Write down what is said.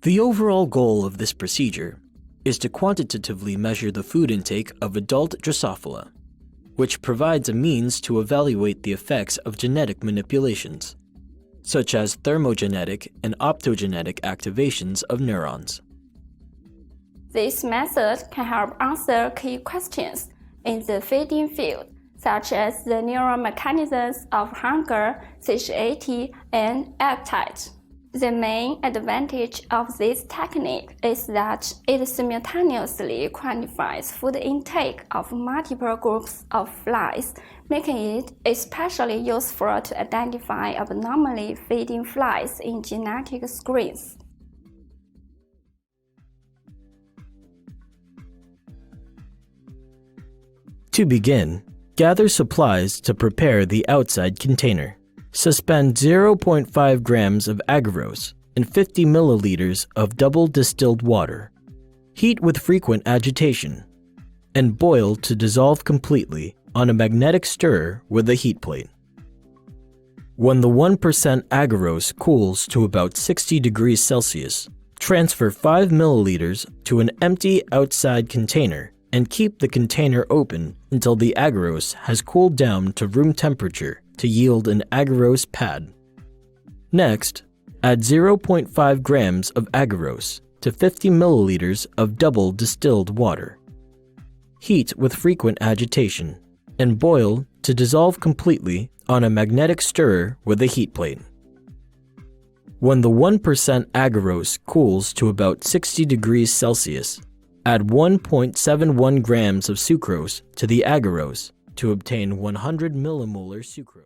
The overall goal of this procedure is to quantitatively measure the food intake of adult Drosophila, which provides a means to evaluate the effects of genetic manipulations, such as thermogenetic and optogenetic activations of neurons. This method can help answer key questions in the feeding field, such as the neural mechanisms of hunger, satiety, and appetite. The main advantage of this technique is that it simultaneously quantifies food intake of multiple groups of flies, making it especially useful to identify abnormally feeding flies in genetic screens. To begin, gather supplies to prepare the outside container. Suspend 0.5 grams of agarose in 50 milliliters of double distilled water. Heat with frequent agitation, and boil to dissolve completely on a magnetic stirrer with a heat plate. When the 1% agarose cools to about 60 degrees Celsius, transfer 5 milliliters to an empty outside container and keep the container open until the agarose has cooled down to room temperature to yield an agarose pad. Next, add 0.5 grams of agarose to 50 milliliters of double distilled water. Heat with frequent agitation and boil to dissolve completely on a magnetic stirrer with a heat plate. When the 1% agarose cools to about 60 degrees Celsius, add 1.71 grams of sucrose to the agarose to obtain 100 millimolar sucrose.